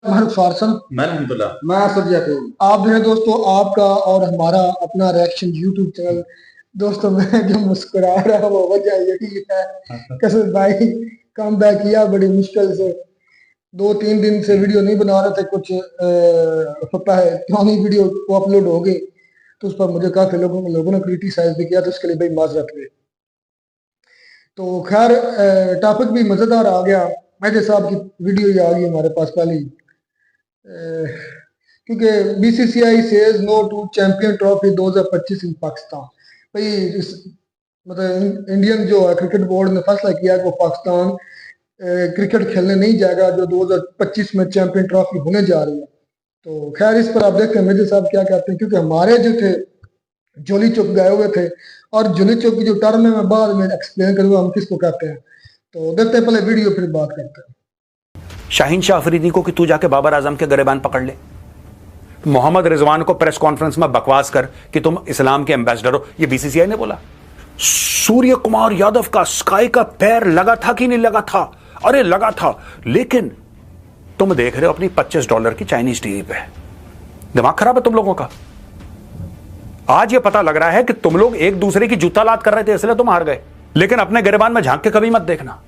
फारसन मैं अलहमदुल्ला। मैं असद जैकब। आप जो है दोस्तों, आपका और हमारा अपना रिएक्शन यूट्यूब चैनल। दोस्तों मैं जो मुस्कुरा रहा वो वजह यही है, कसर भाई कम बैक किया बड़ी मुश्किल से। 2-3 दिन से वीडियो नहीं बना रहे थे, कुछ पुरानी वीडियो वो अपलोड हो गई, तो उस पर मुझे काफी लोगों ने क्रिटिसाइज भी किया, तो उसके लिए भाई माजरत हुई। तो खैर टॉपिक भी मजेदार आ गया। मेजर साहब की वीडियो ही आ गई हमारे पास पहले ही। क्योंकि BCCI says no to champion trophy 2025 in Pakistan. भाई मतलब इंडियन जो है क्रिकेट बोर्ड ने फैसला किया कि वो पाकिस्तान क्रिकेट खेलने नहीं जाएगा जो 2025 में चैंपियन ट्रॉफी होने जा रही है। तो खैर इस पर आप देखते हैं मेजर साहब क्या कहते हैं, क्योंकि हमारे जो थे जोली चौक गए हुए थे, और जोली चौक की जो टर्म है मैं बाद में एक्सप्लेन करूंगा हम किसको कहते हैं। तो देखते हैं पहले वीडियो, फिर बात करते हैं। शाहीन शाह अफरीदी को कि तू जाके बाबर आजम के गरेबान पकड़ ले, मोहम्मद रिजवान को प्रेस कॉन्फ्रेंस में बकवास कर कि तुम इस्लाम के एम्बेसडर हो, ये बीसीसीआई ने बोला। सूर्य कुमार यादव का स्काई का पैर लगा था कि नहीं लगा था? अरे लगा था, लेकिन तुम देख रहे हो अपनी $25 की चाइनीज टीवी पे। दिमाग खराब है तुम लोगों का। आज ये पता लग रहा है कि तुम लोग एक दूसरे की जूता लात कर रहे थे इसलिए तुम हार गए, लेकिन अपने गिरबान में झांक के कभी मत देखना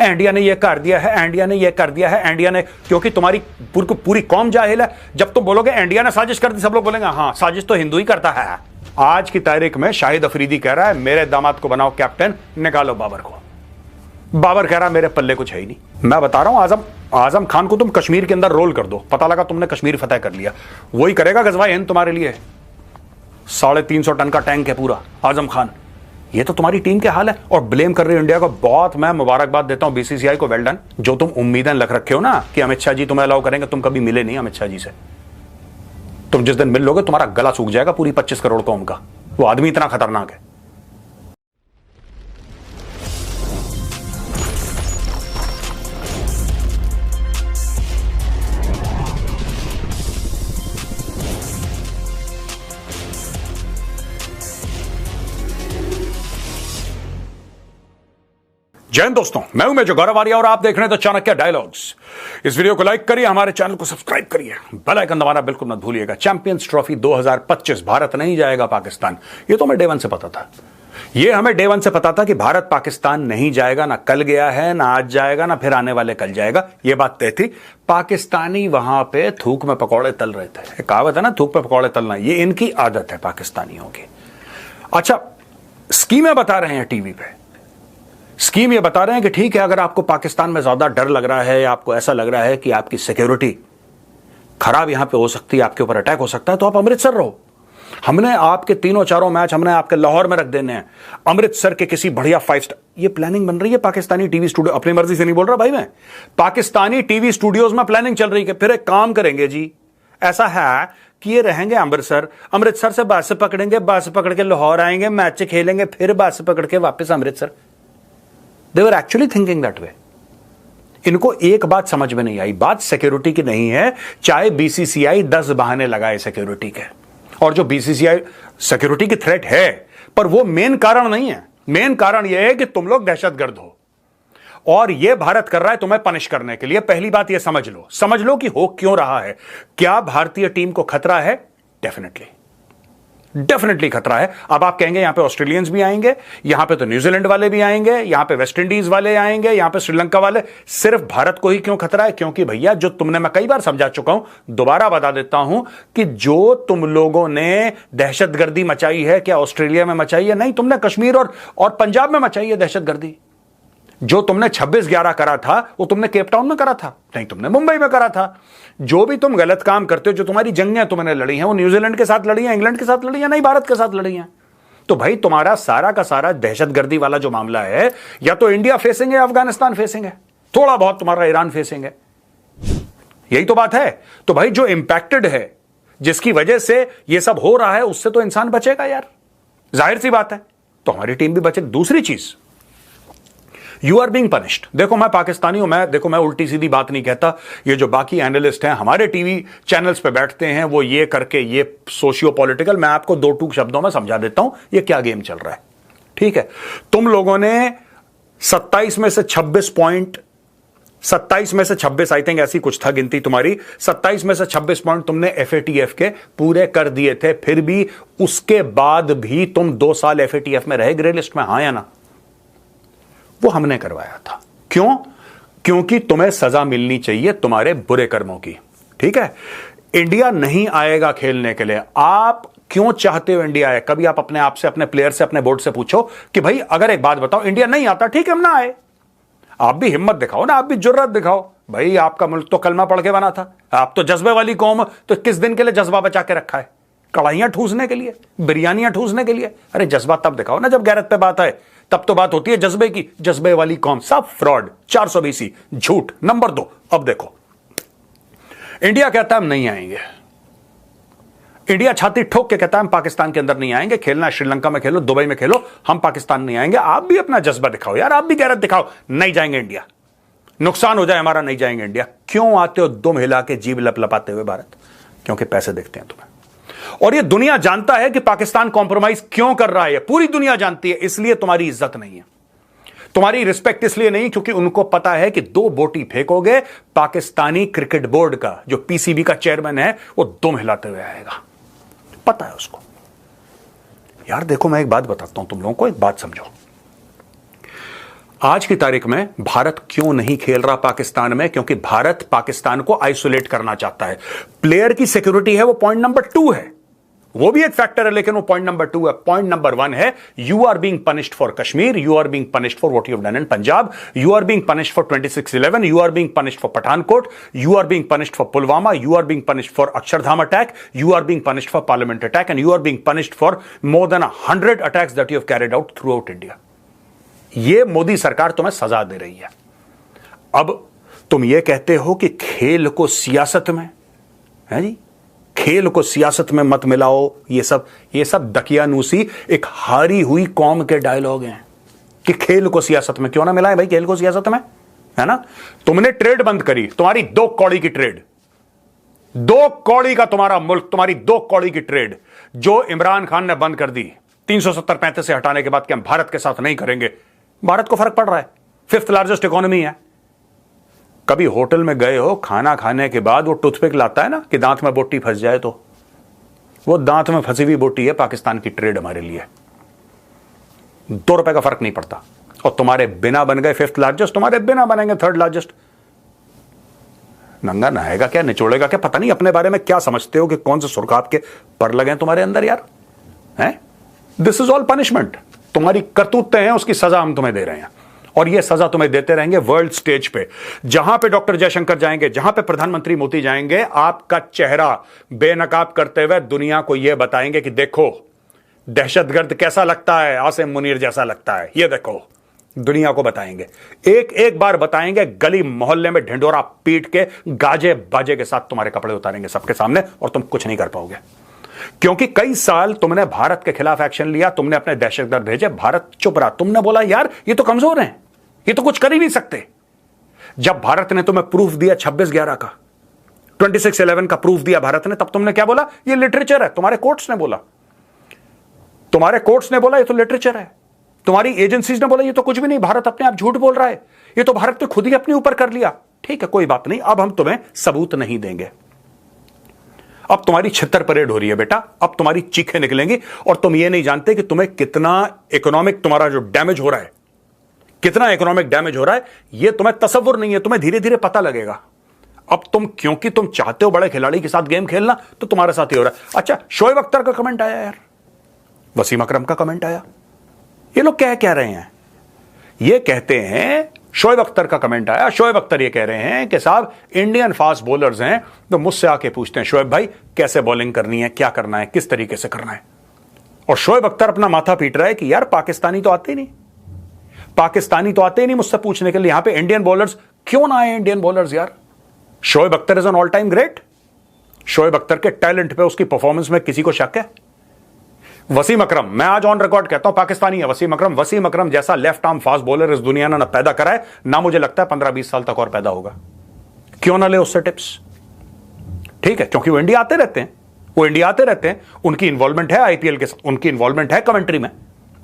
इंडिया ने ये कर दिया है, इंडिया ने ये कर दिया है, इंडिया ने, क्योंकि तुम्हारी पूरी कौम जाहिल है। जब तुम बोलोगे इंडिया ने साजिश कर दी, सब लोग बोलेंगे हाँ साजिश तो हिंदू ही करता है। आज की तारीख में शाहिद अफरीदी कह रहा है मेरे दामाद को बनाओ कैप्टन, निकालो बाबर को। बाबर कह रहा है मेरे पल्ले कुछ है ही नहीं। मैं बता रहा हूं आजम खान को तुम कश्मीर के अंदर रोल कर दो, पता लगा तुमने कश्मीर फतेह कर लिया, वही करेगा गजवाए हिंद तुम्हारे लिए। 350 टन का टैंक है पूरा आजम खान। ये तो तुम्हारी टीम के हाल है, और ब्लेम कर रहे हो इंडिया को। बहुत मैं मुबारकबाद देता हूं बीसीसीआई को, वेल डन। जो तुम उम्मीदें लग रखे हो ना कि अमित शाह जी तुम्हें अलाउ करेंगे, तुम कभी मिले नहीं अमित शाह जी से। तुम जिस दिन मिल लोगे तुम्हारा गला सूख जाएगा पूरी 25 करोड़ कौम का। वो आदमी इतना खतरनाक है। जय हिंद दोस्तों, मैं हूं मेजर गौरव आर्या और आप देख रहे हैं द चाणक्य डायलॉग्स। इस वीडियो को लाइक करिए, हमारे चैनल को सब्सक्राइब करिए, बेल आइकन दबाना बिल्कुल मत भूलिएगा। चैंपियंस ट्रॉफी 2025 भारत नहीं जाएगा पाकिस्तान, ये तो हमें डे वन से पता था। ये हमें डे वन से पता था कि भारत पाकिस्तान नहीं जाएगा, ना कल गया है, ना आज जाएगा, ना फिर आने वाले कल जाएगा। ये बात तय थी। पाकिस्तानी वहां पे थूक में पकौड़े तल रहे थे। कहावत है ना, थूक में पकौड़े तलना, ये इनकी आदत है पाकिस्तानियों की। अच्छा, स्कीमें बता रहे हैं टीवी पे। स्कीम ये बता रहे हैं कि ठीक है, अगर आपको पाकिस्तान में ज्यादा डर लग रहा है, आपको ऐसा लग रहा है कि आपकी सिक्योरिटी खराब यहां पे हो सकती है, आपके ऊपर अटैक हो सकता है, तो आप अमृतसर रहो। हमने आपके 3-4 मैच हमने आपके लाहौर में रख देने हैं, अमृतसर के किसी बढ़िया 5 स्टार। ये प्लानिंग बन रही है पाकिस्तानी टीवी स्टूडियो, अपनी मर्जी से नहीं बोल रहा भाई मैं, पाकिस्तानी टीवी स्टूडियोज में प्लानिंग चल रही है। फिर एक काम करेंगे जी, ऐसा है कि ये रहेंगे अमृतसर से बस पकड़ेंगे, बस पकड़ के लाहौर आएंगे, मैच खेलेंगे, फिर बस पकड़ के वापस Amritsar. They were actually thinking that way. इनको एक बात समझ में नहीं आई, बात सिक्योरिटी की नहीं है। चाहे बीसीसीआई 10 बहाने लगाए सिक्योरिटी के, और जो बीसीसीआई सिक्योरिटी की थ्रेट है, पर वो मेन कारण नहीं है। मेन कारण यह है कि तुम लोग दहशतगर्द हो, और ये भारत कर रहा है तुम्हें पनिश करने के लिए। पहली बात ये समझ लो कि हो क्यों रहा है। क्या भारतीय टीम को खतरा है? डेफिनेटली खतरा है। अब आप कहेंगे यहां पे ऑस्ट्रेलियंस भी आएंगे, यहां पे तो न्यूजीलैंड वाले भी आएंगे, यहां पे वेस्ट इंडीज वाले आएंगे, यहां पे श्रीलंका वाले। सिर्फ भारत को ही क्यों खतरा है? क्योंकि भैया, जो तुमने, मैं कई बार समझा चुका हूं, दोबारा बता देता हूं कि जो तुम लोगों ने दहशतगर्दी मचाई है, क्या ऑस्ट्रेलिया में मचाई है? नहीं, तुमने कश्मीर और पंजाब में मचाई है दहशतगर्दी। जो तुमने 26/11 करा था वो तुमने केप टाउन में करा था, नहीं तुमने मुंबई में करा था। जो भी तुम गलत काम करते हो, जो तुम्हारी जंगें तुमने लड़ी हैं, वो न्यूजीलैंड के साथ लड़ी हैं, इंग्लैंड के साथ लड़ी हैं, नहीं भारत के साथ लड़ी हैं। तो भाई तुम्हारा सारा का सारा दहशतगर्दी वाला जो मामला है, या तो इंडिया फेसिंग है, अफगानिस्तान फेसिंग है, थोड़ा बहुत तुम्हारा ईरान फेसिंग है, यही तो बात है। तो भाई जो इंपैक्टेड है, जिसकी वजह से ये सब हो रहा है, उससे तो इंसान बचेगा यार, जाहिर सी बात है। तो हमारी टीम भी बचे। दूसरी चीज, यू आर बीइंग पनिश्ड। देखो मैं पाकिस्तानी हूं, मैं उल्टी सीधी बात नहीं कहता। ये जो बाकी एनालिस्ट हैं, हमारे टीवी चैनल्स पे बैठते हैं, वो ये करके, ये सोशियो पॉलिटिकल, मैं आपको 2 टूक शब्दों में समझा देता हूं ये क्या गेम चल रहा है। ठीक है, तुम लोगों ने 27 में से 26 पॉइंट 27 में से 26, आई थिंक ऐसी कुछ था गिनती तुम्हारी, 27 में से 26 पॉइंट तुमने एफएटीएफ के पूरे कर दिए थे, फिर भी उसके बाद भी तुम 2 साल एफएटीएफ में रहे ग्रे लिस्ट में, हां या ना? वो हमने करवाया था। क्यों? क्योंकि तुम्हें सजा मिलनी चाहिए तुम्हारे बुरे कर्मों की। ठीक है, इंडिया नहीं आएगा खेलने के लिए। आप क्यों चाहते हो इंडिया आए? कभी आप अपने आप से, अपने प्लेयर से, अपने बोर्ड से पूछो कि भाई अगर एक बात बताओ, इंडिया नहीं आता, ठीक है हम ना आए। आप भी हिम्मत दिखाओ ना, आप भी जुर्रत दिखाओ। भाई आपका मुल्क तो कलमा पढ़ के बना था, आप तो जज्बे वाली कौम, तो किस दिन के लिए जज्बा बचा के रखा है? कढ़ाइयां ठूसने के लिए, बिरयानियां ठूसने के लिए? अरे जज्बा तब दिखाओ ना जब गैरत पे बात आए, तब तो बात होती है जज्बे की। जज्बे वाली कौम, सब फ्रॉड, 420 झूठ। नंबर 2, अब देखो, इंडिया कहता है हम नहीं आएंगे, इंडिया छाती ठोक के कहता है हम पाकिस्तान के अंदर नहीं आएंगे, खेलना श्रीलंका में खेलो, दुबई में खेलो, हम पाकिस्तान नहीं आएंगे। आप भी अपना जज्बा दिखाओ यार, आप भी गैरत दिखाओ, नहीं जाएंगे इंडिया, नुकसान हो जाए हमारा, नहीं जाएंगे इंडिया। क्यों आते हो दुम हिला के, जीभ लपलपाते हुए भारत? क्योंकि पैसे दिखते हैं तुम्हें, और ये दुनिया जानता है कि पाकिस्तान कॉम्प्रोमाइज क्यों कर रहा है, पूरी दुनिया जानती है। इसलिए तुम्हारी इज्जत नहीं है, तुम्हारी रिस्पेक्ट इसलिए नहीं क्योंकि उनको पता है कि 2 बोटी फेंकोगे, पाकिस्तानी क्रिकेट बोर्ड का जो पीसीबी का चेयरमैन है वो दुम हिलाते हुए आएगा, पता है उसको। यार देखो, मैं एक बात बताता हूं तुम लोगों को, एक बात समझो। आज की तारीख में भारत क्यों नहीं खेल रहा पाकिस्तान में? क्योंकि भारत पाकिस्तान को आइसोलेट करना चाहता है। प्लेयर की सिक्योरिटी है, वो पॉइंट नंबर 2 है, वो भी एक फैक्टर है, लेकिन वो पॉइंट नंबर 2 है। पॉइंट नंबर 1 है, you are being punished for Kashmir, you are being punished for what you have done in Punjab, you are being punished for 26/11, you are being punished for Pathankot, you are being punished for Pulwama, you are being punished for Akshardham attack, you are being punished for parliament attack, and you are being punished for more than 100 attacks that you have carried out through out India. ये मोदी सरकार तुम्हें सजा दे रही है। अब तुम ये कहते हो कि खेल को सियासत में, है जी, खेल को सियासत में मत मिलाओ, ये सब दकियानूसी, एक हारी हुई कौम के डायलॉग हैं कि खेल को सियासत में क्यों ना मिलाए भाई, खेल को सियासत में, है ना? तुमने ट्रेड बंद करी, तुम्हारी 2 कौड़ी की ट्रेड, 2 कौड़ी का तुम्हारा मुल्क, तुम्हारी 2 कौड़ी की ट्रेड जो इमरान खान ने बंद कर दी 370-35 से हटाने के बाद कि हम भारत के साथ नहीं करेंगे। भारत को फर्क पड़ रहा है, 5th लार्जेस्ट इकोनॉमी है। कभी होटल में गए हो, खाना खाने के बाद वो टूथपिक लाता है ना कि दांत में बोटी फंस जाए, तो वो दांत में फंसी हुई बोटी है पाकिस्तान की ट्रेड हमारे लिए। 2 रुपए का फर्क नहीं पड़ता। और तुम्हारे बिना बन गए 5th लार्जेस्ट, तुम्हारे बिना बनेंगे 3rd लार्जेस्ट। नंगा नहाएगा क्या, निचोड़ेगा क्या, पता नहीं अपने बारे में क्या समझते हो कि कौन से सुरखाब के पर लगे तुम्हारे अंदर यार, हैं? This is all punishment. तुम्हारी करतूतें हैं, उसकी सजा हम तुम्हें दे रहे हैं, और यह सजा तुम्हें देते रहेंगे वर्ल्ड स्टेज पे। जहां पे डॉक्टर जयशंकर जाएंगे, जहां पे प्रधानमंत्री मोदी जाएंगे, आपका चेहरा बेनकाब करते हुए दुनिया को यह बताएंगे कि देखो दहशतगर्द कैसा लगता है, आसिम मुनीर जैसा लगता है, यह देखो, दुनिया को बताएंगे। एक एक बार बताएंगे, गली मोहल्ले में ढिंडोरा पीट के, गाजे बाजे के साथ तुम्हारे कपड़े उतारेंगे सबके सामने, और तुम कुछ नहीं कर पाओगे। क्योंकि कई साल तुमने भारत के खिलाफ एक्शन लिया, तुमने अपने दहशतगर्द भेजे, भारत चुप रहा। तुमने बोला यार ये तो कमजोर हैं, ये तो कुछ कर ही नहीं सकते। जब भारत ने तुम्हें प्रूफ दिया 26/11 का, 26/11 का प्रूफ दिया भारत ने, तब तुमने क्या बोला? ये लिटरेचर है। तुम्हारे कोर्ट्स ने बोला, तुम्हारे कोर्ट्स ने बोला ये तो लिटरेचर है। तुम्हारी एजेंसीज ने बोला ये तो कुछ भी नहीं, भारत अपने आप झूठ बोल रहा है, ये तो भारत ने खुद ही अपने ऊपर कर लिया। ठीक है, कोई बात नहीं, अब हम तुम्हें सबूत नहीं देंगे। अब तुम्हारी छितर परेड हो रही है बेटा, अब तुम्हारी चीखें निकलेंगी, और तुम ये नहीं जानते कि तुम्हें कितना इकोनॉमिक, तुम्हारा जो डैमेज हो रहा है, कितना इकोनॉमिक डैमेज हो रहा है, ये तुम्हें तसव्वुर नहीं है। तुम्हें धीरे धीरे पता लगेगा। अब तुम, क्योंकि तुम चाहते हो बड़े खिलाड़ी के साथ गेम खेलना, तो तुम्हारे साथ ही हो रहा है। अच्छा, शोएब अख्तर का कमेंट आया यार, वसीम अकरम का कमेंट आया, ये लोग क्या कह रहे हैं? ये कहते हैं, शोएब अख्तर का कमेंट आया, शोएब अख्तर ये कह रहे हैं कि साहब इंडियन फास्ट बॉलर्स हैं, तो मुझसे आके पूछते हैं शोएब भाई कैसे बॉलिंग करनी है, क्या करना है, किस तरीके से करना है। और शोएब अख्तर अपना माथा पीट रहा है कि यार पाकिस्तानी तो आते ही नहीं, पाकिस्तानी तो आते ही नहीं मुझसे पूछने के लिए, यहां पे इंडियन बॉलर्स क्यों ना आए? इंडियन बॉलर्स यार, Shoaib Akhtar is an all time great. Shoaib Akhtar के टैलेंट पे, उसकी परफॉर्मेंस में किसी को शक है? वसीम अकरम, मैं आज ऑन रिकॉर्ड कहता हूं पाकिस्तानी है वसीम अकरम। वसीम अकरम जैसा लेफ्ट आर्म फास्ट बॉलर इस दुनिया ने ना पैदा करा है, ना मुझे लगता है 15-20 साल तक और पैदा होगा। क्यों ना ले उससे टिप्स? ठीक है, क्योंकि वो इंडिया आते रहते हैं, वो इंडिया आते रहते हैं, उनकी इन्वॉल्वमेंट है आईपीएल के साथ, उनकी इन्वॉल्वमेंट है कमेंट्री में,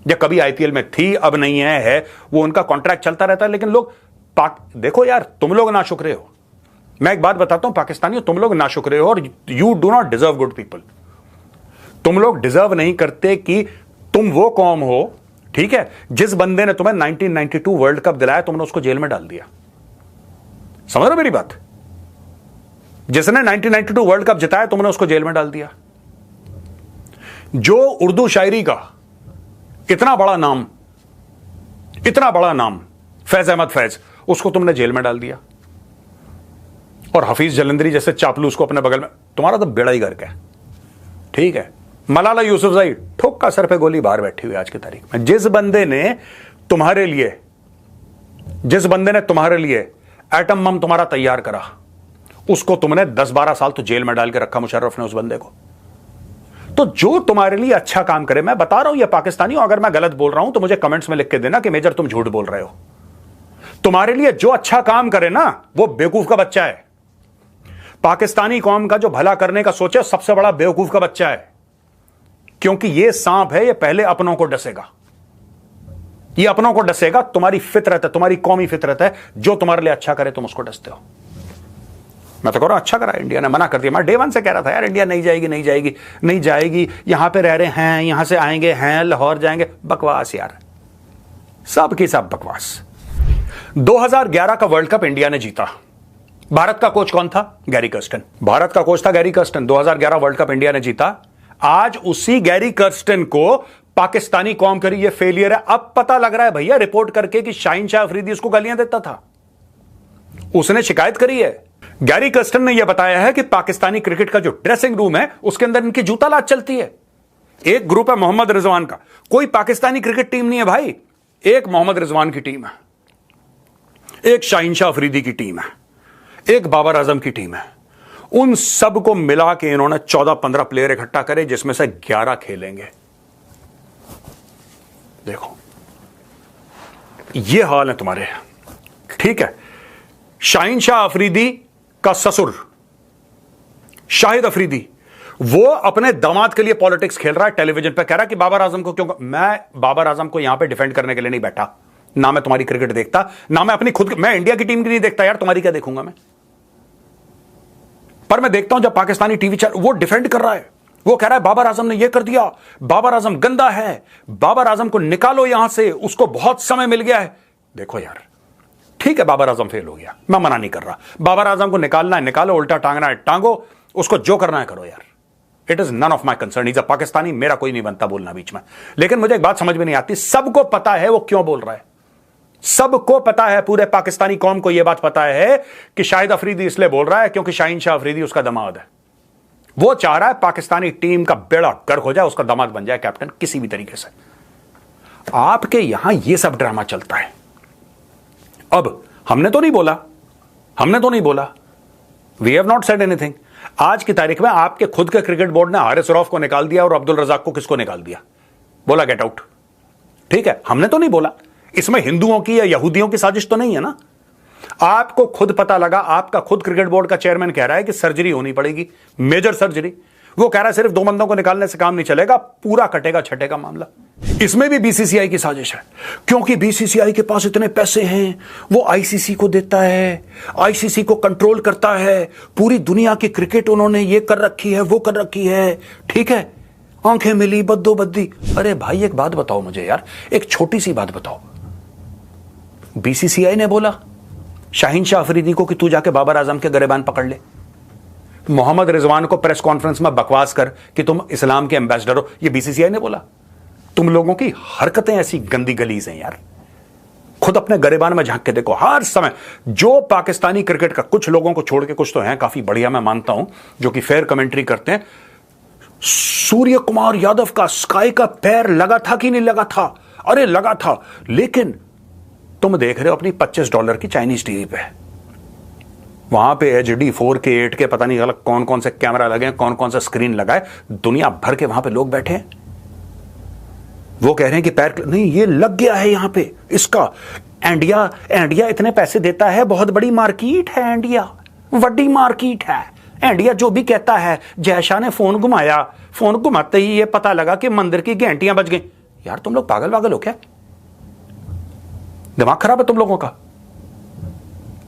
या कभी आईपीएल में थी, अब नहीं है, वो उनका कॉन्ट्रैक्ट चलता रहता है। लेकिन लोग देखो यार, तुम लोग नाशुक्रे हो। मैं एक बात बताता हूं पाकिस्तानियों, तुम लोग नाशुक्रे हो और you do not deserve good people. तुम लोग डिजर्व नहीं करते कि तुम वो कौम हो, ठीक है, जिस बंदे ने तुम्हें 1992 वर्ल्ड कप दिलाया, तुमने उसको जेल में डाल दिया। समझ रहे हो मेरी बात? जिसने 1992 वर्ल्ड कप जिताया, तुमने उसको जेल में डाल दिया। जो उर्दू शायरी का इतना बड़ा नाम फैज अहमद फैज, उसको तुमने जेल में डाल दिया। और हफीज जलंधरी जैसे चापलूस को अपने बगल में, तुम्हारा तो बेड़ा ही गर्क है, ठीक है। मलाला यूसुफजई ठोक का सर पे गोली बाहर बैठी हुई आज की तारीख में। जिस बंदे ने तुम्हारे लिए एटम बम तुम्हारा तैयार करा, उसको तुमने 10-12 साल तो जेल में डाल के रखा, मुशर्रफ ने उस बंदे को। तो जो तुम्हारे लिए अच्छा काम करे, मैं बता रहा हूं ये पाकिस्तानियों, अगर मैं गलत बोल रहा हूं तो मुझे कमेंट्स में लिख के देना कि मेजर तुम झूठ बोल रहे हो। तुम्हारे लिए जो अच्छा काम करे ना, वो बेवकूफ का बच्चा है। पाकिस्तानी कौम का जो भला करने का सोचे, सबसे बड़ा बेवकूफ का बच्चा है। क्योंकि ये सांप है, ये पहले अपनों को डसेगा, ये अपनों को डसेगा। तुम्हारी फितरत है, तुम्हारी कौमी फितरत है, जो तुम्हारे लिए अच्छा करे तुम उसको डसते हो। मैं तो कह रहा हूं अच्छा करा इंडिया ने, मना कर दिया। मैं डे वन से कह रहा था यार, इंडिया नहीं जाएगी, यहां पे रह रहे हैं, यहां से आएंगे हैं, लाहौर जाएंगे। बकवास यार, सब की सब बकवास। 2011 का वर्ल्ड कप इंडिया ने जीता। भारत का कोच कौन था? Gary Kirsten. भारत का कोच था Gary Kirsten. 2011 world cup India ने जीता। आज उसी गैरी कर्स्टन को पाकिस्तानी कौम करी ये फेलियर है। अब पता लग रहा है भैया रिपोर्ट करके कि शाहीन शाह अफरीदी उसको गालियां देता था, उसने शिकायत करी है। गैरी कर्स्टन ने यह बताया है कि पाकिस्तानी क्रिकेट का जो ड्रेसिंग रूम है, उसके अंदर इनकी जूता लात चलती है। एक ग्रुप है मोहम्मद रिजवान का, कोई पाकिस्तानी क्रिकेट टीम नहीं है भाई, एक मोहम्मद रिजवान की टीम है, एक शाहीन शाह अफरीदी की टीम है, एक बाबर आजम की टीम है। उन सब को मिला के इन्होंने 14-15 प्लेयर इकट्ठा करे, जिसमें से 11 खेलेंगे। देखो ये हाल है तुम्हारे, ठीक है। शाहीन शाह अफरीदी का ससुर शाहिद अफरीदी, वो अपने दामाद के लिए पॉलिटिक्स खेल रहा है, टेलीविजन पे कह रहा है कि बाबर आजम को क्यों। मैं बाबर आजम को यहां पे डिफेंड करने के लिए नहीं बैठा, ना मैं तुम्हारी क्रिकेट देखता, ना मैं अपनी खुद, मैं इंडिया की टीम की नहीं देखता यार, तुम्हारी क्या देखूंगा मैं। पर मैं देखता हूं जब पाकिस्तानी टीवी चैनल वो डिफेंड कर रहा है, वो कह रहा है बाबर आजम ने ये कर दिया, बाबर आजम गंदा है, बाबर आजम को निकालो यहां से, उसको बहुत समय मिल गया है। देखो यार, ठीक है बाबर आजम फेल हो गया, मैं मना नहीं कर रहा, बाबर आजम को निकालना है निकालो, उल्टा टांगना है टांगो, उसको जो करना है करो यार, it is none of my concern. Is a Pakistani, मेरा कोई नहीं बनता बोलना बीच में। लेकिन मुझे एक बात समझ में नहीं आती, सबको पता है वो क्यों बोल रहा है, सबको पता है, पूरे पाकिस्तानी कौम को यह बात पता है कि शाहिद अफरीदी इसलिए बोल रहा है क्योंकि शाहीन शाह अफरीदी उसका दामाद है। वो चाह रहा है पाकिस्तानी टीम का बेड़ा गर्क हो जाए, उसका दामाद बन जाए कैप्टन किसी भी तरीके से। आपके यहां यह सब ड्रामा चलता है। अब हमने तो नहीं बोला, we have not said anything. आज की तारीख में आपके खुद के क्रिकेट बोर्ड ने हारिस रऊफ को निकाल दिया और अब्दुल रजाक को किसको निकाल दिया, बोला गेट आउट। ठीक है, हमने तो नहीं बोला, इसमें हिंदुओं की या यहूदियों की साजिश तो नहीं है ना। आपको खुद पता लगा, आपका खुद क्रिकेट बोर्ड का चेयरमैन कह रहा है कि सर्जरी होनी पड़ेगी, मेजर सर्जरी। वो कह रहा है सिर्फ 2 बंदों को निकालने से काम नहीं चलेगा, पूरा कटेगा छटेगा मामला। इसमें भी बीसीसीआई की साजिश है, क्योंकि बीसीसीआई के पास इतने पैसे हैं, वो आईसीसी को देता है, आईसीसी को कंट्रोल करता है, पूरी दुनिया की क्रिकेट उन्होंने ये कर रखी है, वो कर रखी है, ठीक है, आंखें मिली बद्दोबद्दी। अरे भाई एक बात बताओ मुझे यार, एक छोटी सी बात बताओ, बीसीसीआई ने बोला शाहीन शाह अफरीदी को कि तू जाके बाबर आजम के गरेबान पकड़ ले, मोहम्मद रिजवान को प्रेस कॉन्फ्रेंस में बकवास कर कि तुम इस्लाम के एम्बेसडर हो, ये बीसीसीआई ने बोला। तुम लोगों की हरकतें ऐसी गंदी गलीज हैं यार, खुद अपने गरेबान में झांक के देखो। हर समय जो पाकिस्तानी क्रिकेट का, कुछ लोगों को छोड़ के कुछ तो हैं काफी बढ़िया, मैं मानता हूं, जो कि फेयर कमेंट्री करते हैं। सूर्य कुमार यादव का स्काई का पैर लगा था कि नहीं लगा था? अरे लगा था, लेकिन तुम देख रहे हो अपनी $25 की चाइनीज टीवी पे, वहां पे HD 4K 8K पता नहीं अलग कौन कौन से कैमरा लगे, कौन कौन सा स्क्रीन लगा है, दुनिया भर के वहां पे लोग बैठे हैं। वो कह रहे हैं कि पैर नहीं, ये लग गया है यहां पे इसका। इंडिया इतने पैसे देता है, बहुत बड़ी मार्केट है इंडिया, बड़ी मार्केट है इंडिया। जो भी कहता है, जयशाह ने फोन घुमाया, फोन घुमाते ही ये पता लगा कि मंदिर की घंटियां बज गई। यार तुम लोग पागल वागल हो क्या? दिमाग खराब है तुम लोगों का?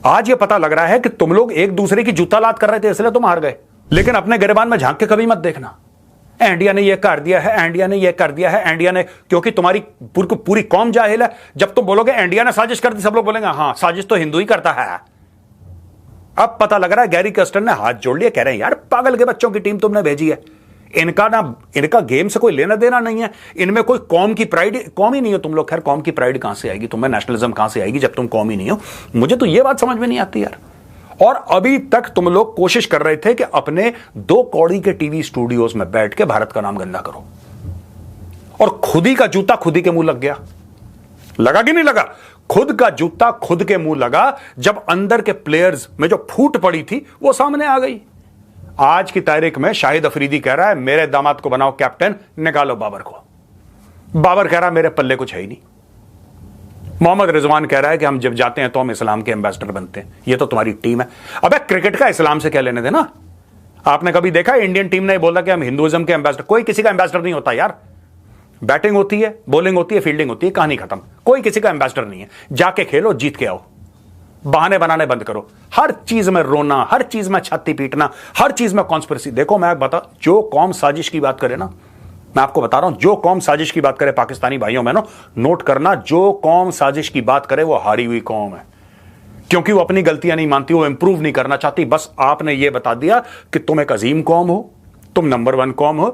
आज ये पता लग रहा है कि तुम लोग एक दूसरे की जूता लात कर रहे थे इसलिए तुम हार गए। लेकिन अपने गिरबान में झांक के कभी मत देखना इंडिया ने ये कर दिया है, इंडिया ने ये कर दिया है, इंडिया ने, क्योंकि तुम्हारी पूरी कौम जाहिल है। जब तुम बोलोगे इंडिया ने साजिश कर दी, सब लोग बोलेंगे हाँ साजिश तो हिंदू ही करता है। अब पता लग रहा है गैरी कस्टन ने हाथ जोड़ लिया, कह रहे हैं यार पागल के बच्चों की टीम तुमने भेजी है, इनका गेम से कोई लेना देना नहीं है, इनमें कोई कौम की प्राइड, कौम ही नहीं हो तुम लोग। खैर कौम की प्राइड कहां से आएगी, तुम्हें नेशनलिज्म कहां से आएगी जब तुम कौम ही नहीं हो। मुझे तो यह बात समझ में नहीं आती यार। और अभी तक तुम लोग कोशिश कर रहे थे कि अपने 2 कौड़ी के टीवी स्टूडियोज में बैठ के भारत का नाम गंदा करो, और खुद ही का जूता खुद ही के मुंह लग गया। लगा कि नहीं लगा? खुद का जूता खुद के मुंह लगा जब अंदर के प्लेयर्स में जो फूट पड़ी थी वो सामने आ गई। आज की तारीख में शाहिद अफरीदी कह रहा है मेरे दामाद को बनाओ कैप्टन, निकालो बाबर को। बाबर कह रहा है मेरे पल्ले कुछ है ही नहीं। मोहम्मद रिजवान कह रहा है कि हम जब जाते हैं तो हम इस्लाम के एम्बेसडर बनते हैं। ये तो तुम्हारी टीम है। अबे क्रिकेट का इस्लाम से क्या लेने देना? आपने कभी देखा इंडियन टीम ने बोला कि हम हिंदुइज्म के एम्बेसडर? कोई किसी का एम्बेसडर नहीं होता यार। बैटिंग होती है, बॉलिंग होती है, फील्डिंग होती है, कहानी खत्म। कोई किसी का एम्बेसडर नहीं है। जाके खेलो, जीत के आओ, बहाने बनाने बंद करो। हर चीज में रोना, हर चीज में छाती पीटना, हर चीज में कॉन्स्पिरेसी। देखो मैं बता, जो कौम साजिश की बात करे ना, मैं आपको बता रहा हूं, जो कौम साजिश की बात करे पाकिस्तानी भाइयों बहनों, नोट करना, जो कौम साजिश की बात करे वो हारी हुई कौम है। क्योंकि वो अपनी गलतियां नहीं मानती, वो इंप्रूव नहीं करना चाहती। बस आपने ये बता दिया कि तुम एक अजीम कौम हो, तुम नंबर 1 कौम हो,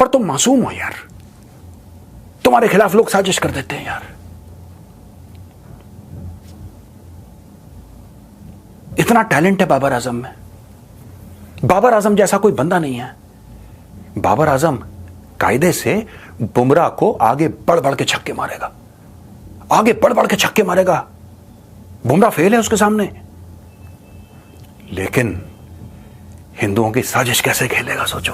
पर तुम मासूम हो यार। तुम्हारे खिलाफ लोग साजिश कर देते हैं यार। इतना टैलेंट है बाबर आजम में। बाबर आजम जैसा कोई बंदा नहीं है। बाबर आजम कायदे से बुमराह को आगे बढ़ बढ़ के छक्के मारेगा, आगे बढ़ बढ़ के छक्के मारेगा। बुमराह फेल है उसके सामने। लेकिन हिंदुओं की साजिश कैसे खेलेगा सोचो।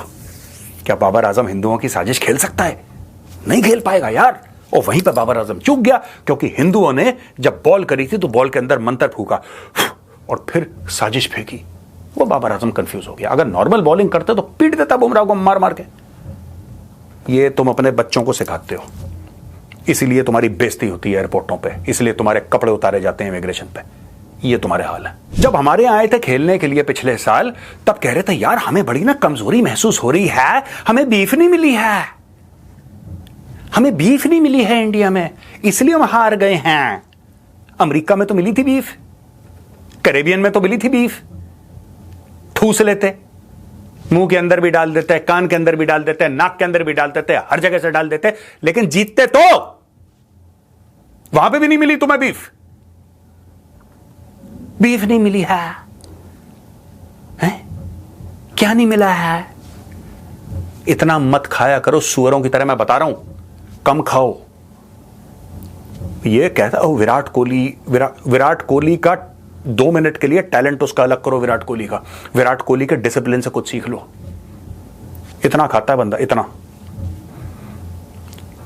क्या बाबर आजम हिंदुओं की साजिश खेल सकता है? नहीं खेल पाएगा यार। और वहीं पर बाबर आजम चूक गया, क्योंकि हिंदुओं ने जब बॉल करी थी तो बॉल के अंदर मंत्र फूका और फिर साजिश फेंकी। वो बाबर आजम कंफ्यूज हो गया। अगर नॉर्मल बॉलिंग करते तो पीट देता बुमराह को मार मार के। ये तुम अपने बच्चों को सिखाते हो, इसीलिए तुम्हारी बेइज्जती होती है एयरपोर्टों पे, इसलिए तुम्हारे कपड़े उतारे जाते हैं इमिग्रेशन पे। ये तुम्हारे हाल है। जब हमारे आए थे खेलने के लिए पिछले साल, तब कह रहे थे यार हमें बड़ी ना कमजोरी महसूस हो रही है, हमें बीफ नहीं मिली है, हमें बीफ नहीं मिली है इंडिया में, इसलिए हम हार गए हैं। अमेरिका में तो मिली थी बीफ, कैरेबियन में तो मिली थी बीफ। ठूस लेते, मुंह के अंदर भी डाल देते, कान के अंदर भी डाल देते, नाक के अंदर भी डाल देते, हर जगह से डाल देते, लेकिन जीतते तो वहां पे भी नहीं मिली तुम्हें बीफ। बीफ नहीं मिली है, हैं? क्या नहीं मिला है? इतना मत खाया करो सुअरों की तरह, मैं बता रहा हूं, कम खाओ। ये कहता हूं विराट कोहली का 2 मिनट के लिए टैलेंट उसका अलग करो। विराट कोहली का, विराट कोहली के डिसिप्लिन से कुछ सीख लो। इतना खाता है बंदा, इतना।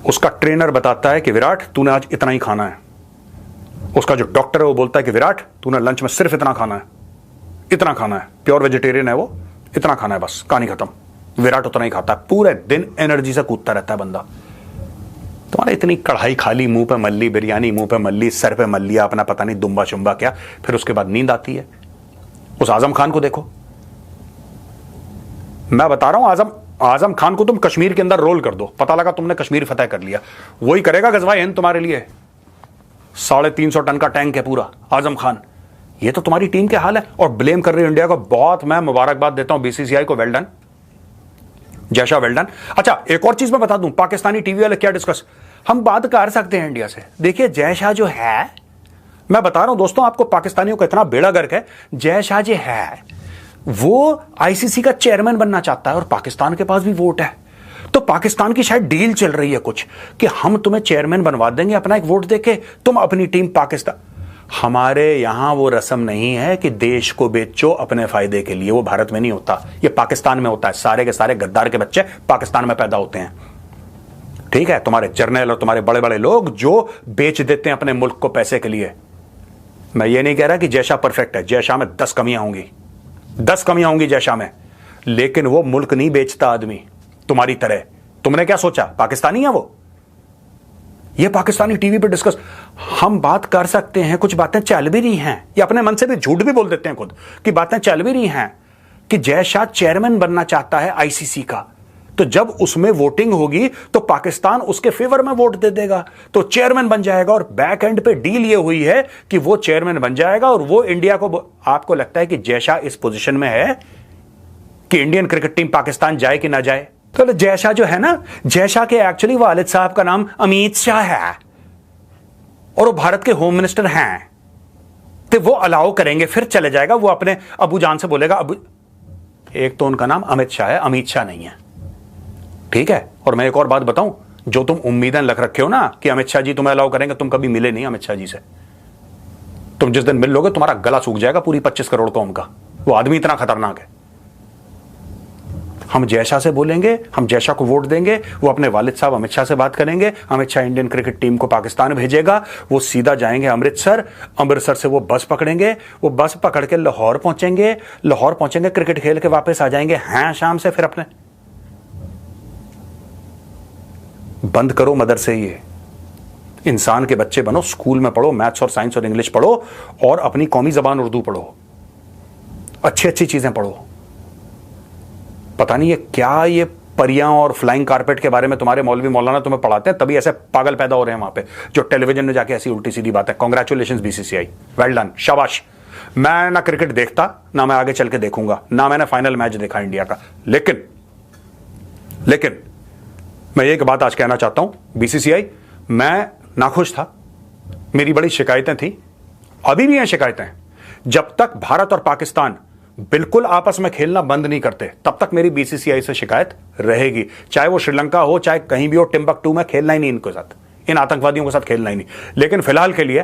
उसका ट्रेनर बताता है कि विराट तूने आज इतना ही खाना है। उसका जो डॉक्टर है वो बोलता है कि विराट तूने लंच में सिर्फ इतना खाना है, इतना खाना है। प्योर वेजिटेरियन है वो, इतना खाना है बस, कहानी खत्म। विराट उतना ही खाता है, पूरे दिन एनर्जी से कूदता रहता है बंदा। तुम्हारे इतनी कढ़ाई खाली, मुंह पे मल्ली, बिरयानी मुंह पे मल्ली, सर पे मल्लिया अपना पता नहीं दुम्बा चुम्बा क्या, फिर उसके बाद नींद आती है। उस आजम खान को देखो, मैं बता रहा हूं, आजम खान को तुम कश्मीर के अंदर रोल कर दो, पता लगा तुमने कश्मीर फतेह कर लिया, वही करेगा गजवा हिंद तुम्हारे लिए। 350 टन का टैंक है पूरा आजम खान। ये तो तुम्हारी टीम के हाल है, और ब्लेम कर रही है इंडिया को। बहुत मैं मुबारकबाद देता हूं बीसीसीआई को, वेल डन जैसा, वेल डन। अच्छा एक और चीज मैं बता दूं, पाकिस्तानी टीवी वाले क्या डिस्कस, हम बात कर सकते हैं इंडिया से। देखिए जय शाह जो है, मैं बता रहा हूं दोस्तों आपको, पाकिस्तानियों का इतना बेड़ा गर्क है। जय शाह जो है वो आईसीसी का चेयरमैन बनना चाहता है, और पाकिस्तान के पास भी वोट है। तो पाकिस्तान की शायद डील चल रही है कुछ, कि हम तुम्हें चेयरमैन बनवा देंगे अपना एक वोट देके, तुम अपनी टीम पाकिस्तान। हमारे यहां वो रस्म नहीं है कि देश को बेचो अपने फायदे के लिए, वो भारत में नहीं होता, ये पाकिस्तान में होता है। सारे के सारे गद्दार के बच्चे पाकिस्तान में पैदा होते हैं, ठीक है। तुम्हारे जर्नल और तुम्हारे बड़े बड़े लोग जो बेच देते हैं अपने मुल्क को पैसे के लिए। मैं ये नहीं कह रहा कि जय शाह परफेक्ट है, जय शाह में 10 कमियां होंगी, 10 कमियां होंगी जय शाह में, लेकिन वो मुल्क नहीं बेचता आदमी तुम्हारी तरह। तुमने क्या सोचा पाकिस्तानी है वो? ये पाकिस्तानी टीवी पे डिस्कस, हम बात कर सकते हैं, कुछ बातें चल भी रही हैं, ये अपने मन से भी झूठ भी बोल देते हैं खुद कि बातें चल भी रही हैं कि जय शाह चेयरमैन बनना चाहता है आईसीसी का, तो जब उसमें वोटिंग होगी तो पाकिस्तान उसके फेवर में वोट दे देगा, तो चेयरमैन बन जाएगा। और बैक एंड पे डील ये हुई है कि वो चेयरमैन बन जाएगा और वो इंडिया को, आपको लगता है कि जय शाह इस पोजीशन में है कि इंडियन क्रिकेट टीम पाकिस्तान जाए कि ना जाए? तो जय शाह जो है ना, जय शाह के एक्चुअली वालिद साहब का नाम अमित शाह है और वो भारत के होम मिनिस्टर हैं, तो वो अलाउ करेंगे, फिर चले जाएगा। वो अपने अबू जान से बोलेगा, अबू, एक तो उनका नाम अमित शाह है, अमित शाह नहीं है, ठीक है। और मैं एक और बात बताऊं, जो तुम उम्मीदें लग रखे हो ना कि अमित शाह जी तुम्हें अलाउ करेंगे, तुम कभी मिले नहीं अमित शाह जी से। तुम जिस दिन मिल लोगे तुम्हारा गला सूख जाएगा पूरी 25 करोड़ कौम का। वो आदमी इतना खतरनाक है। हम जय शाह से बोलेंगे, हम जय शाह को वोट देंगे, वो अपने वालिद साहब अमित शाह से बात करेंगे, Amit Shah Indian cricket team को पाकिस्तान भेजेगा, वो सीधा जाएंगे अमृतसर, अमृतसर से वो बस पकड़ेंगे, वो बस पकड़ के लाहौर पहुंचेंगे, लाहौर पहुंचेंगे, क्रिकेट खेल के वापस आ जाएंगे हैं शाम से। फिर अपने बंद करो मदरसे, ये इंसान के बच्चे बनो, स्कूल में पढ़ो, मैथ्स और साइंस और इंग्लिश पढ़ो और अपनी कौमी जबान उर्दू पढ़ो, अच्छी अच्छी चीजें पढ़ो। पता नहीं ये क्या, ये परियां और फ्लाइंग कारपेट के बारे में तुम्हारे मौलवी मौलाना तुम्हें पढ़ाते हैं, तभी ऐसे पागल पैदा हो रहे हैं वहां पे जो टेलीविजन में जाके ऐसी उल्टी सीधी बात है। कांग्रेचुलेशंस बीसीसीआई, वेल डन, शाबाश। मैं ना क्रिकेट देखता, ना मैं आगे चल के देखूंगा, ना मैंने फाइनल मैच देखा इंडिया का, लेकिन मैं एक बात आज कहना चाहता हूं, बीसीसीआई, मैं नाखुश था, मेरी बड़ी शिकायतें थी, अभी भी हैं शिकायतें। जब तक भारत और पाकिस्तान बिल्कुल आपस में खेलना बंद नहीं करते, तब तक मेरी बीसीसीआई से शिकायत रहेगी, चाहे वो श्रीलंका हो, चाहे कहीं भी हो, टिम्बकटू में खेलना ही नहीं इनके साथ, इन आतंकवादियों के साथ खेलना ही नहीं। लेकिन फिलहाल के लिए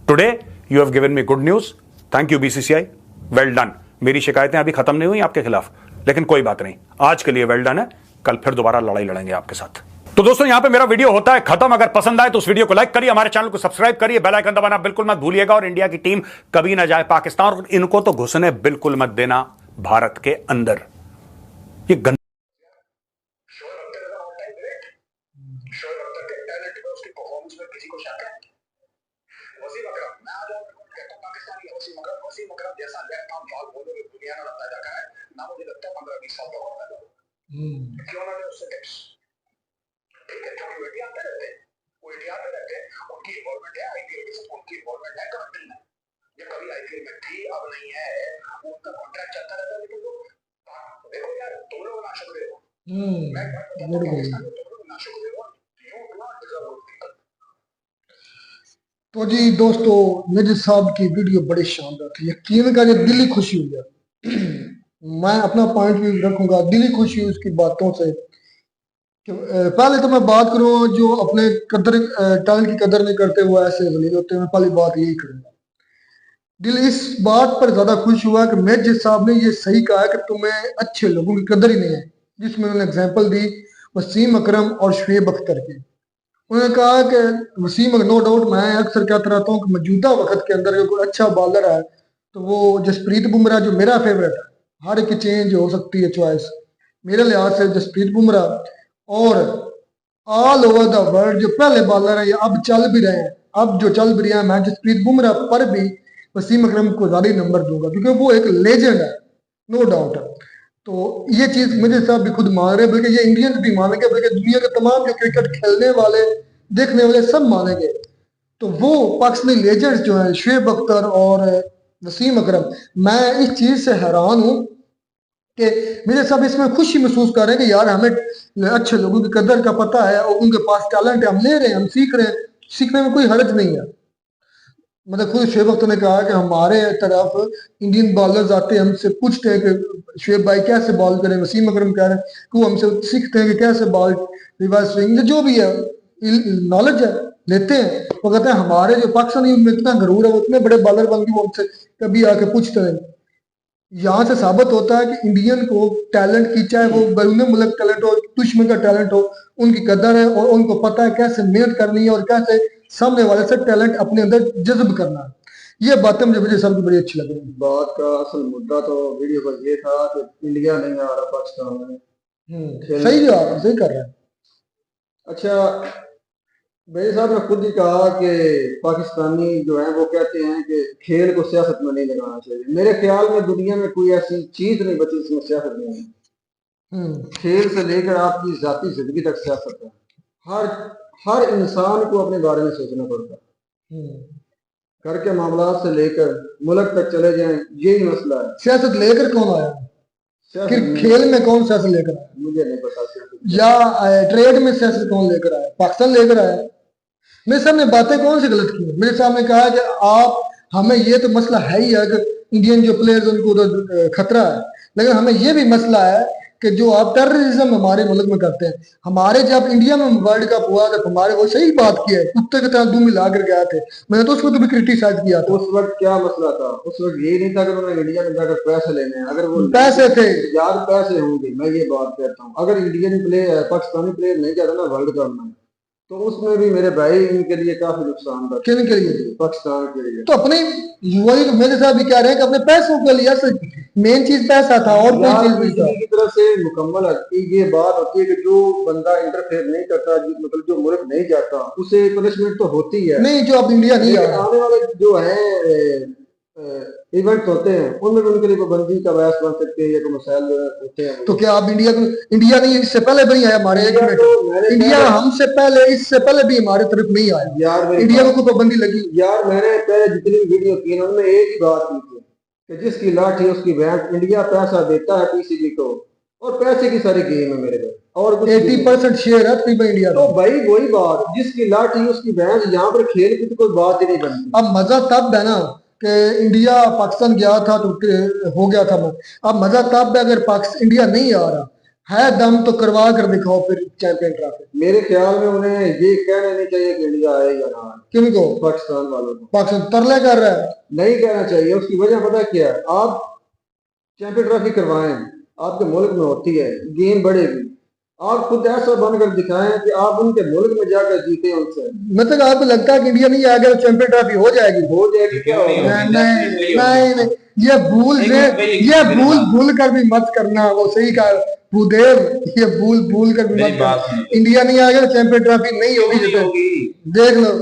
today you have given me good news, thank you BCCI, well done. मेरी शिकायतें अभी खत्म नहीं हुई आपके खिलाफ, लेकिन कोई बात नहीं, आज के लिए वेल डन है, कल फिर दोबारा लड़ाई लड़ेंगे आपके साथ। तो दोस्तों यहां पे मेरा वीडियो होता है खत्म। अगर पसंद आए तो उस वीडियो को लाइक करिए, हमारे चैनल को सब्सक्राइब करिए, बेल आइकन दबाना बिल्कुल मत भूलिएगा और इंडिया की टीम कभी ना जाए पाकिस्तान, और इनको तो घुसने बिल्कुल मत देना भारत के अंदर। ये गंदा जैसा लेफ्ट आर्म बॉल बोलोगे दुनिया में लगता जाता है ना, मुझे लगता है 15-20 साल का होता है। क्यों ना उससे टिप्स, ठीक है, छोटी बेटी आते रहते हैं, वो इंडिया में रहते हैं, उनकी इन्वॉल्वमेंट है आईपीएल के साथ, उनकी इन्वॉल्वमेंट है कमेंट्री में, ये कभी आईपीएल में थी, अब नहीं है, उनका कॉन्ट्रैक्ट चलता रहता है। लेकिन देखो यार, तुम लोग ना शुक्र हो, मैं तुम लोग ना शुक्र हो, you do not deserve people. तो जी दोस्तों, नजीर साहब की वीडियो बड़ी शानदार थी, यकीन का दिली खुशी हुई है। मैं अपना पॉइंट भी रखूंगा, दिली खुशी हुई उसकी बातों से। पहले तो मैं बात करूं, जो अपने कदर टैलेंट की कदर नहीं करते वो ऐसे जलील होते हैं, मैं पहली बात यही करूंगा। दिल इस बात पर ज्यादा खुश हुआ कि मेजर साहब ने ये सही कहा है कि तुम्हें अच्छे लोगों की कदर ही नहीं है, जिसमें उन्होंने एग्जाम्पल दी वसीम अकरम और शुएब अख्तर की। उन्होंने कहा कि वसीम, नो डाउट, मैं अक्सर कहता रहता हूँ कि मौजूदा वक्त के अंदर अगर कोई अच्छा बॉलर है तो वो जसप्रीत बुमराह, जो मेरा फेवरेट है, हर एक चेंज हो सकती है चॉइस, मेरे लिहाज से जसप्रीत बुमराह। और ऑल ओवर द वर्ल्ड जो पहले बॉलर है, ये अब चल भी रहे हैं, अब जो चल भी रहे हैं, मैं जसप्रीत बुमराह पर भी वसीम अकरम को ज्यादा नंबर दूंगा, क्योंकि वो एक लेजेंड है, नो डाउट है। तो ये चीज मुझे साहब भी खुद मान रहे हैं, बल्कि ये इंडियंस भी मानेंगे, बल्कि दुनिया के तमाम जो क्रिकेट खेलने वाले, देखने वाले सब मानेंगे। तो वो पाकिस्तानी लेजेंड्स जो है शुएब अख्तर और वसीम अकरम, मैं इस चीज से हैरान हूँ कि मेरे सब इसमें खुशी महसूस कर रहे हैं कि यार हमें अच्छे लोगों की कदर का पता है और उनके पास टैलेंट है, हम ले रहे हैं, हम सीख रहे हैं, सीखने में कोई हर्ज नहीं है। मतलब खुद शुएब अख्तर ने कहा कि हमारे तरफ इंडियन बॉलर्स आते हैं, हमसे पूछते हैं कि शुएब भाई कैसे बॉल करें, वसीम अकरम कह रहे हैं कि वो हमसे सीखते हैं कि कैसे बॉल, रिवर्स स्विंग, जो भी है नॉलेज है लेते हैं। वो कहते हैं हमारे जो पाकिस्तानी उनमें इतना गरूर है, वो इतने बड़े बॉलर बन के वो हमसे कभी आके पूछते हैं। यहाँ से साबित होता है कि इंडियन को टैलेंट की, चाहे वो बैरून मुल्क टैलेंट हो, दुश्मन का टैलेंट हो, उनकी कदर है और उनको पता है कैसे मेहनत करनी है और कैसे सामने वाले से टैलेंट अपने अंदर जज्ब करना है। ये बातें मुझे विजय साहब की बड़ी अच्छी लगी। बात का असल मुद्दा तो वीडियो पर ये था कि इंडिया नहीं आ रहा पाकिस्तान में। सही जवाब, सही कर रहे हैं। अच्छा, भाई साहब ने खुद ही कहा कि पाकिस्तानी जो है वो कहते हैं कि खेल को सियासत में नहीं लगाना चाहिए। मेरे ख्याल में दुनिया में कोई ऐसी चीज नहीं बची जिसमें सियासत नहीं है। खेल से लेकर आपकी जाती जिंदगी तक सियासत है। हर हर इंसान को अपने बारे में सोचना पड़ता है। घर के मामला से लेकर मुल्क तक चले जाएं, यही मसला है। सियासत लेकर कौन आया? सियासत कि में खेल में कौन सियासत लेकर आया? मुझे नहीं पता सियासत। या ट्रेड में सियासत कौन लेकर आया? पाकिस्तान लेकर आया। मेरे सामने बातें कौन सी गलत की? मेरे सामने कहा कि आप हमें ये तो मसला है ही है कि इंडियन जो प्लेयर्स उनको उधर खतरा है, लेकिन हमें ये भी मसला है कि जो आप टेररिज्म हमारे मुल्क में करते हैं। हमारे जब इंडिया में वर्ल्ड कप हुआ तो हमारे वो सही बात की है, कुत्ते की तरह दूं मिला कर गए थे। मैंने तो उसको भी क्रिटिसाइज किया था। उस वक्त क्या मसला था? उस वक्त यही नहीं था कि उन्होंने इंडिया में जाकर पैसे लेने हैं। अगर वो पैसे थे यार, पैसे होंगे, मैं ये बात कहता हूँ। अगर इंडियन प्लेयर पाकिस्तानी प्लेयर नहीं जाता ना वर्ल्ड कप में, तो उसमें भी मेरे भाई इनके लिए काफी नुकसान था। किन के लिए? पाकिस्तान के लिए। तो अपने युवा मेरे साथ भी कह रहे हैं कि अपने पैसों के लिए मेन चीज पैसा था और कोई चीज नहीं था। की तरफ से मुकम्मल ये बात होती है कि जो बंदा इंटरफेयर नहीं करता, मतलब जो मुल्क नहीं जाता, उसे पनिशमेंट तो होती है। नहीं, जो अब इंडिया नहीं आ आने वाले जो है इवेंट होते हैं उनमें भी उनके लिए पाबंदी का बायस बन सकते हैं या कोई मसाइल होते हैं। तो क्या आप इंडिया नहीं इससे पहले भी आया हमारे एक मिनट? इंडिया हमसे पहले, इससे पहले भी हमारे तरफ नहीं आया यार। इंडिया को कोई पाबंदी लगी? यार मैंने पहले जितनी वीडियो की उनमें एक ही बात की थी कि जिसकी लाठी उसकी भैंस। इंडिया पैसा देता है पीसीबी को, और पैसे की सारी गेम है मेरे भाई। और 80% शेयर है तकरीबन इंडिया तो भाई वही बात, जिसकी लाठी उसकी भैंस। यहाँ पर खेल की तो कोई बात ही नहीं बनती। अब मजा तब है ना कि इंडिया पाकिस्तान गया था तो हो गया था। अब मजा तब है अगर पाकिस्तान इंडिया नहीं आ रहा है दम तो करवा कर दिखाओ फिर चैंपियन ट्रॉफी। मेरे ख्याल में उन्हें ये कहना नहीं चाहिए कि इंडिया आए या ना आए। किनको? पाकिस्तान वालों को। पाकिस्तान तरले कर रहा है। नहीं कहना चाहिए। उसकी वजह पता क्या है? आप चैंपियन ट्रॉफी करवाएं, आपके मुल्क में होती है, गेम बढ़ेगी। आप खुद ऐसा बनकर दिखाएं कि आप उनके मुल्क में जाकर जीते उनसे। मतलब आपको लगता है कि इंडिया नहीं आएगा तो चैंपियन ट्रॉफी हो जाएगी? हो जाएगी। क्या होगा? नहीं, ये भूल कर भी मत करना। वो सही कहा भूदेव, ये भूल कर भी मत करना। इंडिया नहीं आएगा तो चैंपियन ट्रॉफी नहीं होगी। देख लो,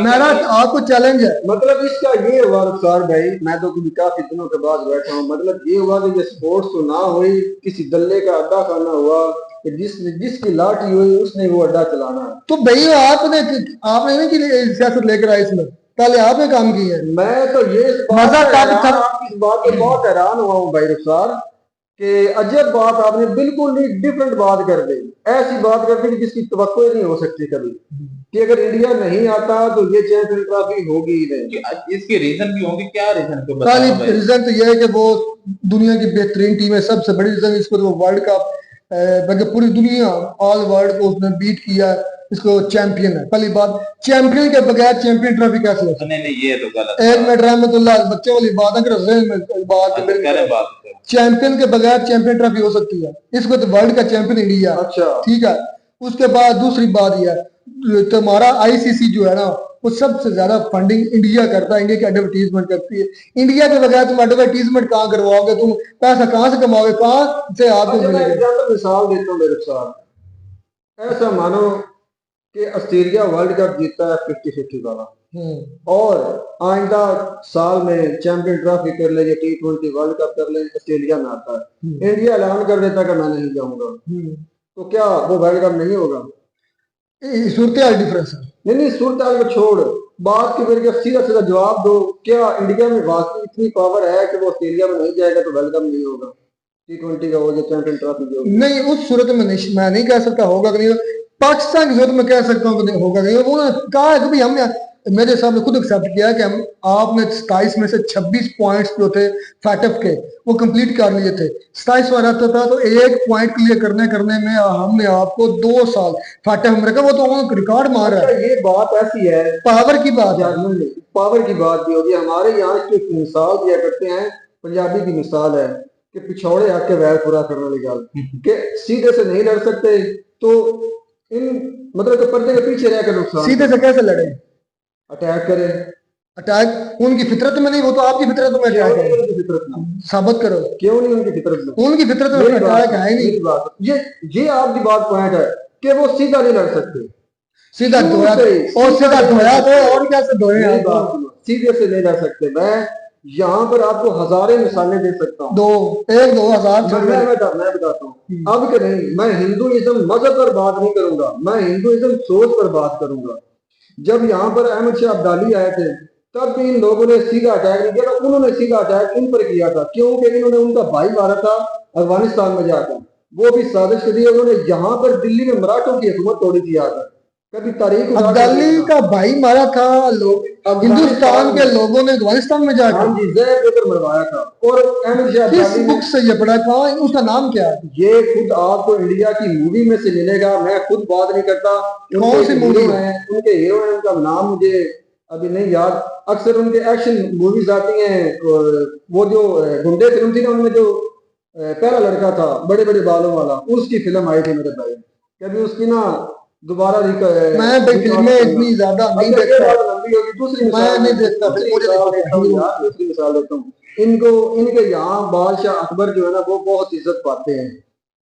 मेरा आपको चैलेंज है। मतलब इसका ये हुआ रुखसार भाई, मैं तो काफी दिनों के बाद बैठा हूँ। मतलब ये हुआ कि स्पोर्ट्स तो ना हुई, किसी दल्ले का अड्डा खाना हुआ कि जिसकी लाठी हुई उसने वो अड्डा चलाना। तो भाई आपने नहीं कि सियासत लेकर आए इसमें, पहले आपने काम किया है। मैं तो ये इस बात पे बहुत हैरान हुआ हूँ भाई रुखसार कि अजब बात आपने बिल्कुल ही डिफरेंट बात कर दी। ऐसी बात कर दी कि जिसकी तवक्को ही नहीं हो सकती कभी, कि अगर इंडिया नहीं आता तो ये चैंपियन ट्रॉफी होगी ही नहीं। इसके रीजन भी होंगे। क्या रीजन? रीजन तो ये है कि वो दुनिया की बेहतरीन टीम है। सबसे बड़ी रीजन इसको तो वर्ल्ड कप, बल्कि पूरी दुनिया ऑल वर्ल्ड को उसने बीट किया, इसको चैंपियन है। पहली बात, चैंपियन के बगैर चैंपियन ट्रॉफी कैसे हो? नहीं, ये तो गलत। एक मिनट रहमतुल्लाह, बच्चे वाली बात है। चैंपियन के बगैर चैंपियन ट्रॉफी हो सकती है? इसको तो वर्ल्ड का चैंपियन इंडिया। अच्छा, ठीक है। उसके बाद दूसरी बात यह है, तुम्हारा आईसीसी जो है ना, वो सबसे ज्यादा फंडिंग इंडिया करता है, इंडिया की एडवर्टीजमेंट करती है। इंडिया के बगैर तुम एडवर्टीजमेंट कहाँ करवाओगे? तुम पैसा कहाँ से कमाओगे? कहाँ से आपको मिलेगा? मिसाल देता हूँ मेरे साथ। ऐसा मानो कि ऑस्ट्रेलिया वर्ल्ड कप जीतता है 50-50 वाला, और आइंदा साल में चैंपियन ट्रॉफी कर ले या T20 वर्ल्ड कप कर ले, ऑस्ट्रेलिया में आता है। इंडिया ऐलान कर देता कि मैं नहीं जाऊंगा, तो क्या वो वर्ल्ड कप नहीं होगा? सूरत डिफरेंस है। नहीं, सूरत को छोड़, बात की मेरे सीधा सीधा जवाब दो। क्या इंडिया में वाकई इतनी पावर है कि वो ऑस्ट्रेलिया में नहीं जाएगा तो वर्ल्ड कप नहीं होगा? T20 का हो या चैंपियन ट्रॉफी नहीं, उस सूरत में नहीं, मैं नहीं कह सकता होगा कि नहीं। पाकिस्तान की सूरत में कह सकता हूँ कि होगा नहीं। वो कहा है कि भाई हमने मेरे सामने खुद एक्सेप्ट किया कि हम आपने 27 में से 26 पॉइंट्स जो थे फैटफ के वो कंप्लीट कर लिए थे। 27वां रहता था तो एक पॉइंट क्लियर करने में हमने आपको 2 साल फैटफ में रखा। वो तो रिकॉर्ड मार रहा है। ये बात ऐसी है, पावर की बात है। पावर की बात भी होगी। हमारे यहाँ की मिसाल दिया करते हैं, पंजाबी की मिसाल है कि पिछौड़े आके वैर पूरा करने वाली गल, कि सीधे से नहीं लड़ सकते तो इन मतलब कि पर्दे के पीछे रहकर नुकसान। सीधे से कैसे लड़े? अटैक करे। अटैक उनकी फितरत में नहीं, वो तो आपकी फितरत में अटैक है। उनकी फितरत में साबित करो। क्यों नहीं उनकी फितरत में? उनकी फितरत में अटैक है ही नहीं। ये आपकी बात पॉइंट है कि वो सीधा नहीं लड़ सकते। सीधा शुरू धोया से और सीधा धोया तो और क्या से धोए मेरी आप? बात सुनो, सीधे से नहीं रह सकते। मैं यहाँ पर आपको हजारों मिसालें दे सकता हूँ। दो 1-2 हज़ार मैं बताता हूँ। अब के नहीं, मैं हिंदुइज्म मजहब पर बात नहीं करूंगा, मैं हिंदुइज्म सोच पर बात करूंगा। जब यहाँ पर अहमद शाह अब्दाली आए थे तब भी इन लोगों ने सीधा अटैक नहीं किया, तो उन्होंने सीधा अटैक इन पर किया था क्योंकि इन्होंने उनका भाई मारा था अफगानिस्तान में जाकर, वो भी साजिश की थी। उन्होंने यहाँ पर दिल्ली में मराठों की हुकूमत तोड़ी थी आकर। कभी तारीख उठा कर अब्दाली देखना। का भाई मारा था लोग, हिंदुस्तान के लोगों ने अफगानिस्तान में हाँ जाकर जी, जहर देकर मरवाया था। और अहमद शाह किस अब्दाली ने, बुक से ये पढ़ा था? उसका नाम क्या है? ये खुद आपको इंडिया की मूवी में से मिलेगा, मैं खुद बात नहीं करता। कौन सी मूवी है? उनके हीरो है, उनका नाम मुझे अभी नहीं याद। अक्सर उनके एक्शन मूवीज आती हैं। वो जो गुंडे फिल्म थी ना, उनमें जो पहला लड़का था बड़े बड़े बालों वाला, उसकी फिल्म आई थी मेरे भाई। कभी उसकी ना दोबारा मैं भाई फिल्में इतनी ज्यादा नहीं देखता, लंबी होगी। दूसरी मैं नहीं देखता, दूसरी मुझे मिसाल नहीं देता हूँ यार, दूसरी मिसाल देता हूँ। इनके यहाँ बादशाह अकबर जो है ना, वो बहुत इज्जत पाते हैं।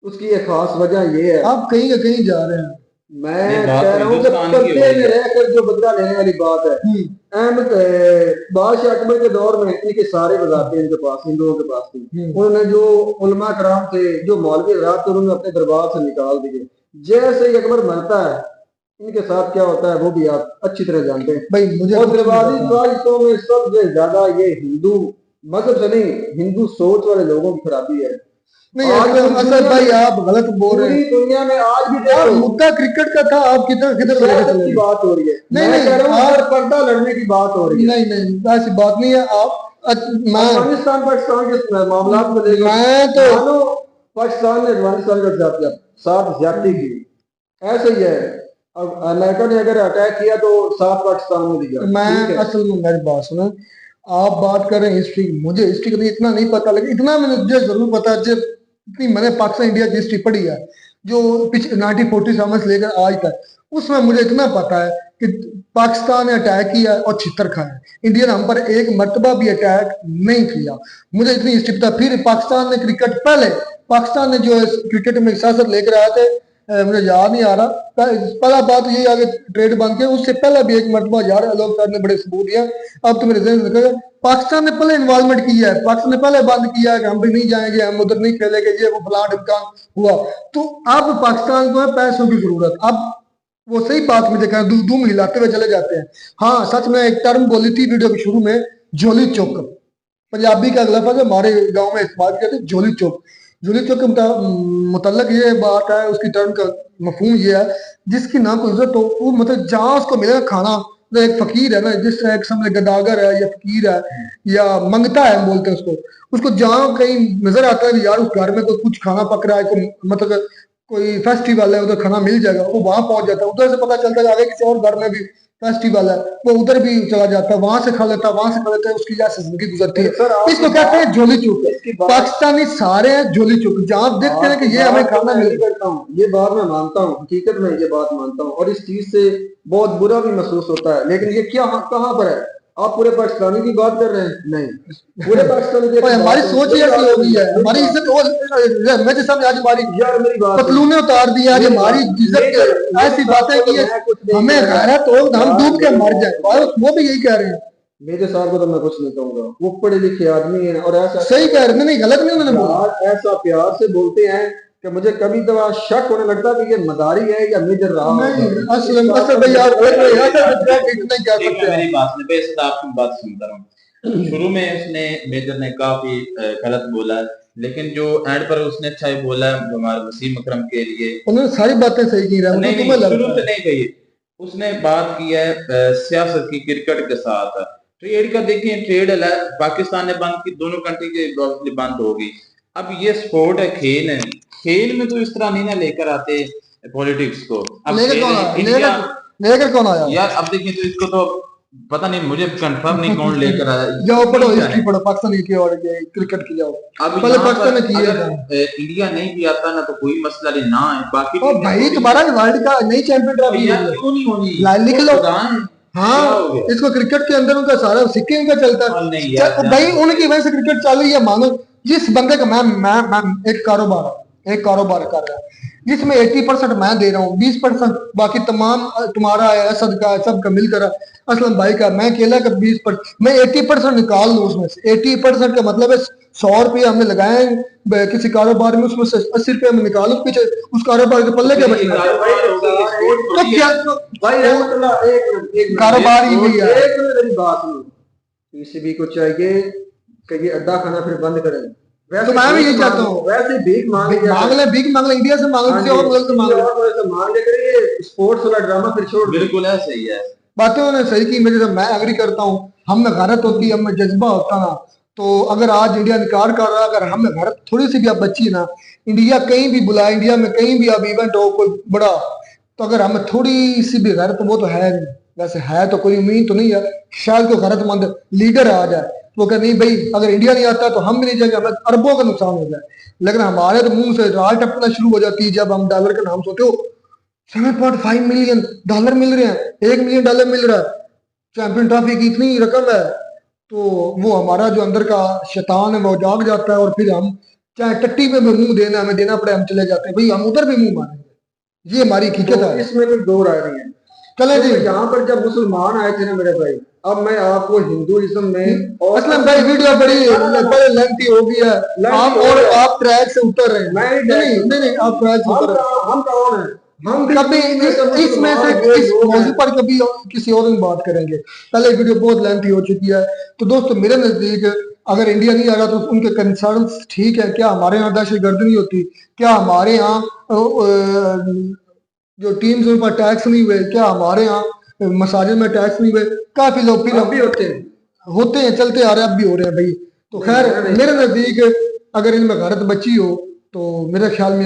उसकी एक खास वजह ये है। आप कहीं का कहीं जा रहे हैं। मैं नहीं, बात कह रहा हूँ कि हिंदुस्तान की पर्दे हो रही में है। रहकर जो बदला लेने वाली बात है। अहमद बादशाह अकबर के दौर में इनके सारे वजारतें इनके पास, हिंदुओं के पास थी। उन्होंने जो उलमा कराम थे, जो मौलवी हज़रात थे, उन्होंने अपने दरबार से निकाल दिए। जैसे ही अकबर मरता है, इनके साथ क्या होता है वो भी आप अच्छी तरह जानते हैं भाई मुझे और दरबारी ख्वाहिशों में सबसे ज्यादा ये हिंदू मजहब से नहीं, हिंदू सोच वाले लोगों की खराबी है। नहीं, आज असद भाई आप गलत बोल रहे पूरी हैं। दुनिया में आज भी यार देखो, मुद्दा क्रिकेट का था, आप किधर किधर सियासत की बात हो रही है। नहीं, मैं नहीं, कह रहा हूँ आप- हर पर्दा लड़ने की बात हो रही है। नहीं नहीं, ऐसी बात नहीं है। मैं अफगानिस्तान पाकिस्तान के मामला में देखो, मैं तो मानो पाकिस्तान ने अफगानिस्तान के साथ ज्यादती की, ऐसे ही है। अब अमेरिका ने अगर अटैक किया तो साथ पाकिस्तान में दिया। ठीक मैं है? असल में मेरी बात सुनो, आप बात कर रहे हैं हिस्ट्री की, मुझे हिस्ट्री का इतना नहीं पता, लेकिन इतना मुझे जरूर पता है जब इतनी मैंने पाकिस्तान इंडिया की हिस्ट्री पढ़ी है जो 1947 से लेकर आज तक, उसमें मुझे इतना पता है कि पाकिस्तान ने अटैक किया और छितर खाया। इंडिया ने हम पर एक मर्तबा भी अटैक नहीं किया। मुझे इतनी हिस्ट्री पता। फिर पाकिस्तान ने क्रिकेट, पहले पाकिस्तान ने जो है क्रिकेट में सियासत लेकर आए थे, मुझे याद नहीं आ रहा। पहला बात ये आगे ट्रेड बंद किया, उससे पहले भी एक मरतबा यार लोग सर ने बड़े सबूत दिया। अब तो मेरे जहन में निकल, पाकिस्तान ने पहले इन्वॉल्वमेंट किया है, पाकिस्तान ने पहले बंद किया है कि हम भी नहीं जाएंगे, हम उधर नहीं खेलेंगे, ये वो फलां ढिमकान हुआ। तो अब पाकिस्तान को है पैसों की जरूरत। अब वो सही बात मुझे कह दूम हिलाते हुए चले जाते हैं। हाँ सच में एक टर्म बोली थी वीडियो के शुरू में, झोली चौक, पंजाबी का लफ्ज़ है, हमारे गांव में इस्तेमाल किया था, झोली चौक। झोली चौक के मुतल्लक ये बात है, उसकी टर्म का मफहूम ये है, जिसकी ना कोई इज्जत हो, वो मतलब जहाँ उसको मिलेगा खाना। तो एक फकीर है ना, जिस तरह एक समझ गदागर है या फकीर है या मंगता है बोलते हैं उसको जहाँ कहीं नजर आता है यार उस घर में कोई कुछ खाना पक रहा है, कोई मतलब कोई फेस्टिवल है, उधर खाना मिल जाएगा, वो वहां पहुंच जाता है। उधर से पता चलता है आगे किसी और घर में भी फेस्टिवल है, वो उधर भी चला जाता है, वहां से खा लेता है, वहां से खा लेता है, उसकी जैसे जिंदगी गुजरती है। सर, आप इसको कहते हैं झोली चूक। पाकिस्तानी सारे हैं झोली चूक, जहाँ आप देखते हैं कि ये हमें खाना नहीं मिल करता हूँ, ये बात मैं मानता हूँ, हकीकत में ये बात मानता हूँ और इस चीज से बहुत बुरा भी महसूस होता है। लेकिन ये क्या कहाँ पर है? आप पूरे पाकिस्तानी की बात कर रहे हैं? नहीं, पूरे पाकिस्तानी की हमारी सोच ही ऐसी हो गई है, हमारी इज्जत मेरे सामने आज हमारी यार मेरी बात पतलूने उतार दी आज, हमारी इज्जत ऐसी बातें की है, हमें गैरत हो हम डूब के मर जाए, वो भी यही कह रहे हैं। मेरे साहब को तो मैं कुछ नहीं कहूंगा, वो पढ़े लिखे आदमी है और ऐसा सही कह रहे हैं, नहीं गलत नहीं उन्होंने बोला। ऐसा प्यार से बोलते हैं कि मुझे कभी तो शक होने लगता है कि ये मदारी है या मेजर रहा नहीं होगा। असल भाई आप इतना ही कह ठीक सकते है, हैं। मेरी बात सुन, बेशक आपकी बात सुनता रहूं। शुरू में उसने मेजर ने काफी गलत बोला, लेकिन जो एंड पर उसने अच्छा ही बोला हमारे वसीम अकरम के लिए। उन्होंने सारी बातें सही की रहा नहीं, तुम्हें शुरू लगता से नहीं कही, उसने बात की है सियासत की, क्रिकेट के साथ ट्रेड का। देखिए ट्रेड पाकिस्तान ने बंद की, दोनों कंट्री के बंद हो गई। अब ये स्पोर्ट है, खेल है, खेल में तो इस तरह नहीं ना लेकर आते पॉलिटिक्स को। अब लेकर कौन आया? लेकर कौन आया यार? अब देखिए तो इसको तो पता नहीं, मुझे कंफर्म नहीं कौन लेकर आया। जाओ पढ़ो हिस्ट्री पढ़ो पाकिस्तान की और क्रिकेट की जाओ। अब पहले पाकिस्तान ने किया अगर इंडिया नहीं भी आता ना तो कोई मसला नहीं ना है, बाकी और भाई तुम्हारा वर्ल्ड का नई चैंपियन ट्रॉफी यार क्यों नहीं होनी? लिख लो। हाँ, हाँ इसको क्रिकेट के अंदर उनका सारा सिक्के का चलता है भाई, उनकी वजह से क्रिकेट चालू है। मानो जिस बंदे का मैं एक कारोबार है, एक कारोबार कर रहा है जिसमें 80% मैं दे रहा हूँ, 20% बाकी तमाम तुम्हारा है, असद का है, सबका मिलकर है, असलम भाई का, मैं अकेला का 20%, मैं 80% निकाल लूँ उसमें से। 80% का मतलब है 100 रुपये हमने लगाए किसी कारोबार में, उसमें से 80 रुपये हम निकालो, पीछे उस कारोबार के पल्ले क्या बचना है? तो क्या कारोबार ही नहीं है। मेरी बात सुनो, पीसीबी को चाहिए कि ये अड्डा खाना फिर बंद करें। तो मैं भी यही चाहता हूँ, वैसे भीख मांग ले इंडिया से मांग ले, किसी और मुल्क से मांग ले, स्पोर्ट्स वाला ड्रामा फिर छोड़। बिल्कुल है, सही है, बातें उन्होंने सही की, मुझे मैं एग्री करता हूँ। हम में गैरत होती, हम में जज्बा होता ना, तो अगर आज इंडिया इनकार कर रहा है, अगर हम में गैरत थोड़ी सी भी अब बची ना, इंडिया कहीं भी बुलाए, इंडिया में कहीं भी अब इवेंट हो कोई बड़ा, तो अगर हमें थोड़ी सी भी गैरत, वो तो है नहीं, वैसे है तो कोई उम्मीद तो नहीं है, शायद कोई गैरतमंद लीडर आ जाए वो कहे नहीं भाई अगर इंडिया नहीं आता तो हम भी नहीं जाएंगे, हमें अरबों का नुकसान हो जाए। लेकिन हमारे तो मुंह से राल टपकना शुरू हो जाती है जब हम डॉलर का नाम सोचते हो। 7.5 मिलियन डॉलर मिल रहे हैं, $1 मिलियन मिल रहा है, चैंपियन ट्रॉफी की इतनी रकम है, तो वो हमारा जो अंदर का शैतान है वो जाग जाता है, और फिर हम चाहे टट्टी पे भी मुंह देना हमें देना पड़े, हम चले जाते हैं भाई, हम उधर भी मुंह मारेंगे। ये हमारी हकीकत है, इसमें कोई दो राय नहीं है। चले जी, यहाँ पर जब मुसलमान आए थे ना मेरे भाई, अब मैं आपको हिंदुइज्म में असलम भाई वीडियो बड़ी लेंथी हो गई है, आप ट्रैक से उतर रहे हैं। नहीं आप ट्रैक से उतर रहे हैं। हम कौन है? हम कभी इसमें से इस मौजू पर कभी किसी और दिन बात करेंगे, पहले वीडियो बहुत लेंथी हो चुकी है। तो दोस्तों मेरे नजदीक अगर इंडिया नहीं आ रहा तो उनके कंसर्न्स ठीक है, क्या हमारे यहाँ दहशतगर्दी नहीं होती, क्या हमारे यहाँ जो टीम्स उन पर टैक्स नहीं हुए, क्या हमारे यहाँ मसाजिद में टैक्स नहीं हुए, काफी लोग फिर अब भी होते हैं चलते आ रहे हैं, अब भी हो रहे हैं भाई। तो खैर मेरे नजदीक अगर इनमें गैरत बची हो तो मेरे ख्याल में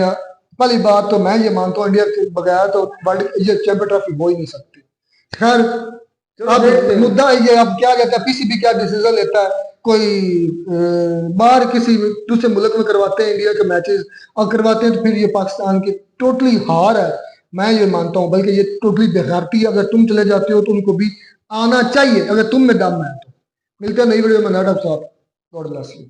पहली बात तो मैं ये मानता हूँ इंडिया के बगैर तो वर्ल्ड ये चैंपियन ट्रॉफी हो ही नहीं सकती। खैर अब मुद्दा ये, अब क्या कहता है पीसीबी क्या डिसीजन लेता है, कोई बाहर किसी दूसरे मुल्क में करवाते हैं इंडिया के मैचेस और करवाते हैं तो फिर ये पाकिस्तान की टोटली हार है, मैं ये मानता हूँ, बल्कि ये टोटली बेगैरती है। अगर तुम चले जाते हो तो उनको भी आना चाहिए, अगर तुम में दम है तो। मिलते हैं नई वीडियो में, गॉड ब्लेस यू।